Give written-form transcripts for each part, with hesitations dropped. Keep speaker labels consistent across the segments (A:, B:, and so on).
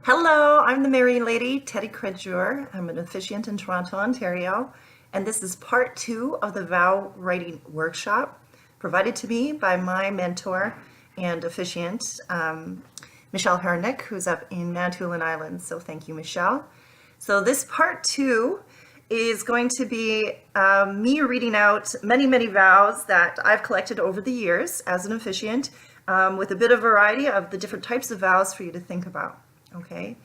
A: Hello, I'm the Marrying Lady, Teddy Credjure. I'm an officiant in Toronto, Ontario, and this is part 2 of the vow writing workshop provided to me by my mentor and officiant, Michelle Hernick, who's up in Manitoulin Island. So thank you, Michelle. So this part 2 is going to be me reading out many vows that I've collected over the years as an officiant, with a bit of variety of the different types of vows for you to think about. Okay,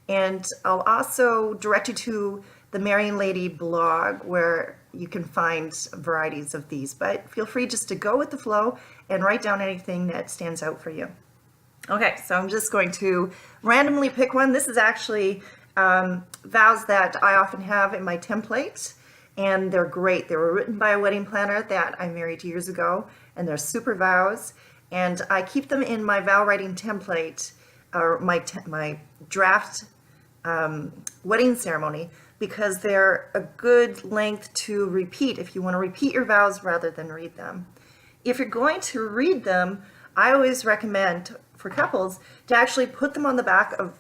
A: and I'll also direct you to the Marrying Lady blog where you can find varieties of these, but feel free just to go with the flow and write down anything that stands out for you. Okay, so I'm just going to randomly pick one. This is actually vows that I often have in my template, and they're great. They were written by a wedding planner that I married years ago, and they're super vows, and I keep them in my vow writing template, or my draft wedding ceremony, because they're a good length to repeat if you want to repeat your vows rather than read them. If you're going to read them, I always recommend for couples to actually put them on the back of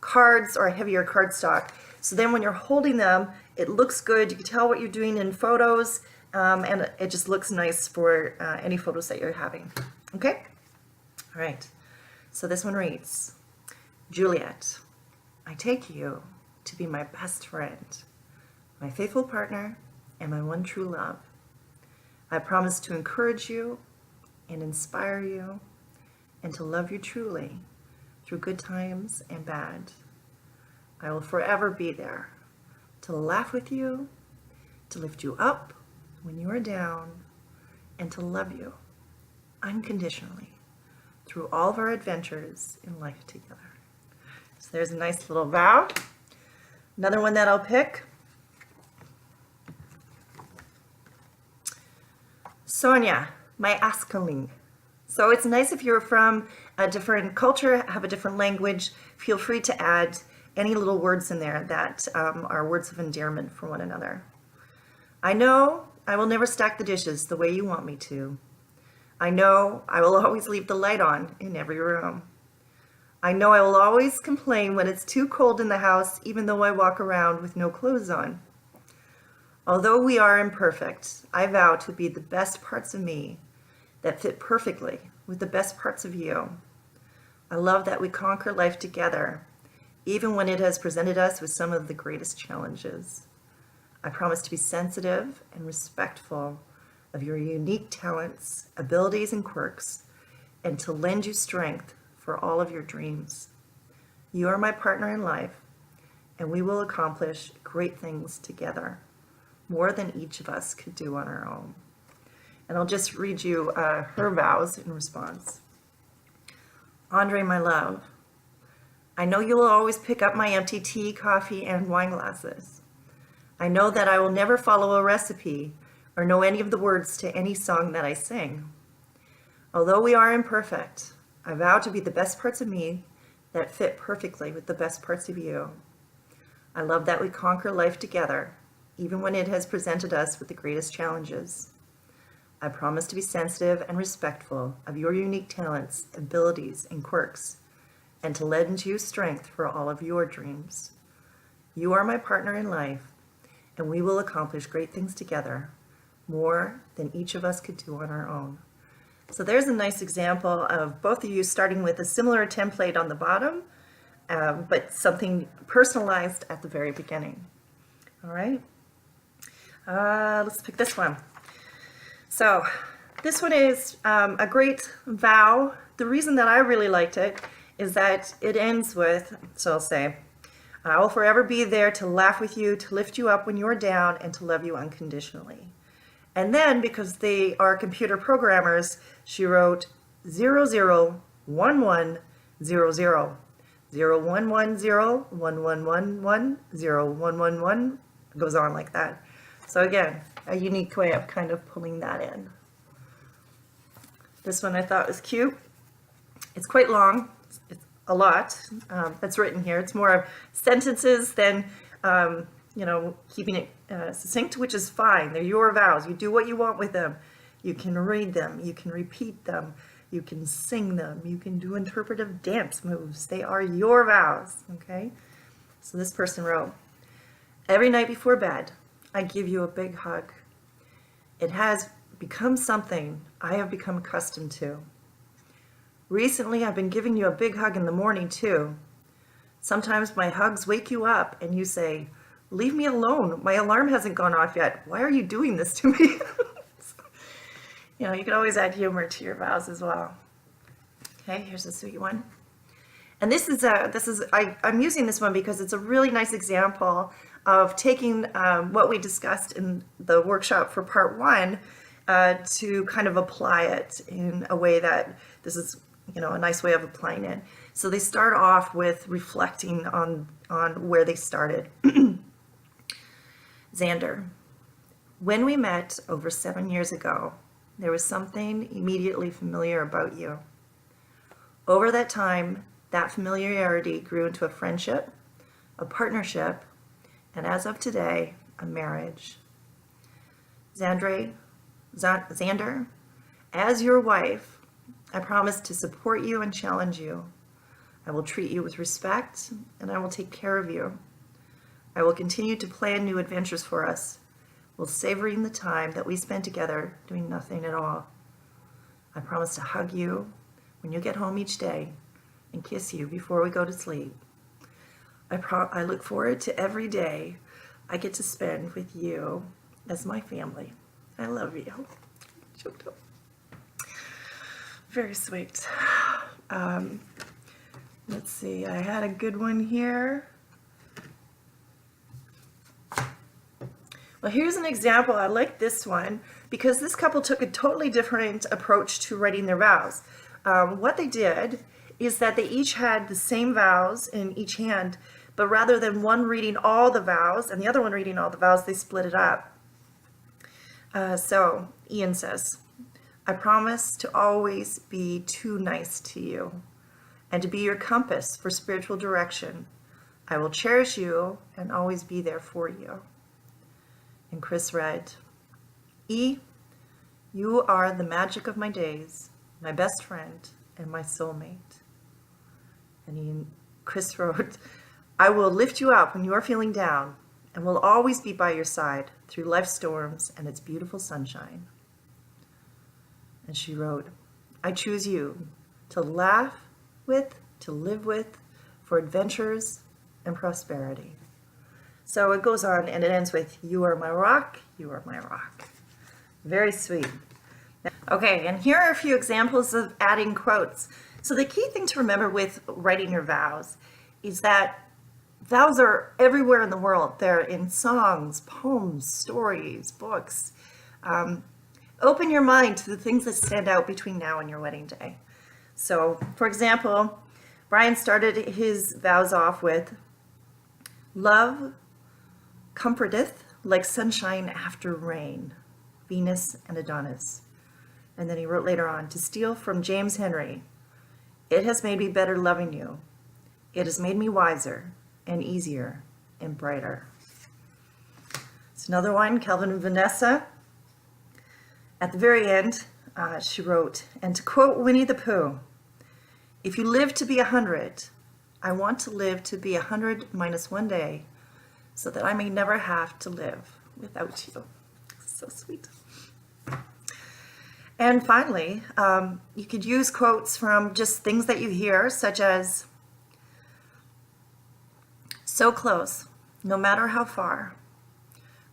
A: cards or a heavier cardstock. So then when you're holding them, it looks good. You can tell what you're doing in photos, and it just looks nice for any photos that you're having. Okay? All right. So this one reads, Juliet, I take you to be my best friend, my faithful partner, and my one true love. I promise to encourage you and inspire you and to love you truly through good times and bad. I will forever be there to laugh with you, to lift you up when you are down, and to love you unconditionally through all of our adventures in life together. So there's a nice little vow. Another one that I'll pick. Sonia, my askaling. So it's nice if you're from a different culture, have a different language, feel free to add any little words in there that are words of endearment for one another. I know I will never stack the dishes the way you want me to. I know I will always leave the light on in every room. I know I will always complain when it's too cold in the house, even though I walk around with no clothes on. Although we are imperfect, I vow to be the best parts of me that fit perfectly with the best parts of you. I love that we conquer life together, even when it has presented us with some of the greatest challenges. I promise to be sensitive and respectful of your unique talents, abilities, and quirks, and to lend you strength for all of your dreams. You are my partner in life, and we will accomplish great things together, more than each of us could do on our own. And I'll just read you her vows in response. Andre, my love, I know you will always pick up my empty tea, coffee, and wine glasses. I know that I will never follow a recipe or know any of the words to any song that I sing. Although we are imperfect, I vow to be the best parts of me that fit perfectly with the best parts of you. I love that we conquer life together, even when it has presented us with the greatest challenges. I promise to be sensitive and respectful of your unique talents, abilities, and quirks, and to lend you strength for all of your dreams. You are my partner in life, and we will accomplish great things together, more than each of us could do on our own. So there's a nice example of both of you starting with a similar template on the bottom, but something personalized at the very beginning. All right, let's pick this one. So this one is a great vow. The reason that I really liked it is that it ends with, so I'll say, I will forever be there to laugh with you, to lift you up when you're down, and to love you unconditionally. And then, because they are computer programmers, she wrote 001100. 0110 1111 0111, goes on like that. So again, a unique way of kind of pulling that in. This one I thought was cute. It's quite long. It's a lot that's written here. It's more of sentences than keeping it succinct, which is fine. They're your vows. You do what you want with them. You can read them. You can repeat them. You can sing them. You can do interpretive dance moves. They are your vows, okay? So this person wrote, every night before bed, I give you a big hug. It has become something I have become accustomed to. Recently, I've been giving you a big hug in the morning, too. Sometimes my hugs wake you up and you say, leave me alone. My alarm hasn't gone off yet. Why are you doing this to me? You know, you can always add humor to your vows as well. Okay, here's a sweet one. And I'm using this one because it's a really nice example of taking what we discussed in the workshop for part 1 to kind of apply it in a way that this is, you know, a nice way of applying it. So they start off with reflecting on where they started. Xander, when we met over 7 years ago, there was something immediately familiar about you. Over that time, that familiarity grew into a friendship, a partnership, and as of today, a marriage. Xander, as your wife, I promise to support you and challenge you. I will treat you with respect, and I will take care of you. I will continue to plan new adventures for us, while savoring the time that we spend together doing nothing at all. I promise to hug you when you get home each day and kiss you before we go to sleep. I look forward to every day I get to spend with you as my family. I love you. Choked up. Very sweet. Let's see, I had a good one here. Well, here's an example. I like this one because this couple took a totally different approach to writing their vows. What they did is that they each had the same vows in each hand, but rather than one reading all the vows and the other one reading all the vows, they split it up. So Ian says, I promise to always be too nice to you and to be your compass for spiritual direction. I will cherish you and always be there for you. And Chris read, E, you are the magic of my days, my best friend, and my soulmate. And Chris wrote, I will lift you up when you are feeling down and will always be by your side through life's storms and its beautiful sunshine. And she wrote, I choose you to laugh with, to live with, for adventures and prosperity. So it goes on and it ends with, you are my rock, you are my rock. Very sweet. Okay, and here are a few examples of adding quotes. So the key thing to remember with writing your vows is that vows are everywhere in the world. They're in songs, poems, stories, books. Open your mind to the things that stand out between now and your wedding day. So, for example, Brian started his vows off with, love comforteth like sunshine after rain, Venus and Adonis. And then he wrote later on, to steal from James Henry, it has made me better loving you. It has made me wiser and easier and brighter. It's another one, Calvin and Vanessa. At the very end, she wrote, and to quote Winnie the Pooh, if you live to be 100, I want to live to be 100 minus 1 day, so that I may never have to live without you. So sweet. And finally, you could use quotes from just things that you hear, such as, so close, no matter how far,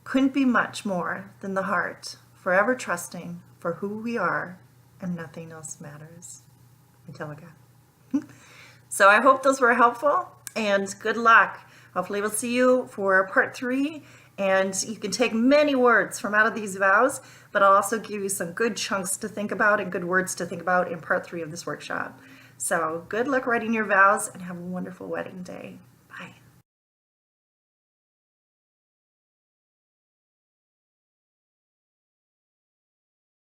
A: couldn't be much more than the heart, forever trusting for who we are, and nothing else matters. Angelica. So I hope those were helpful, and good luck. Hopefully we'll see you for part 3, and you can take many words from out of these vows, but I'll also give you some good chunks to think about and good words to think about in part 3 of this workshop. So good luck writing your vows and have a wonderful wedding day.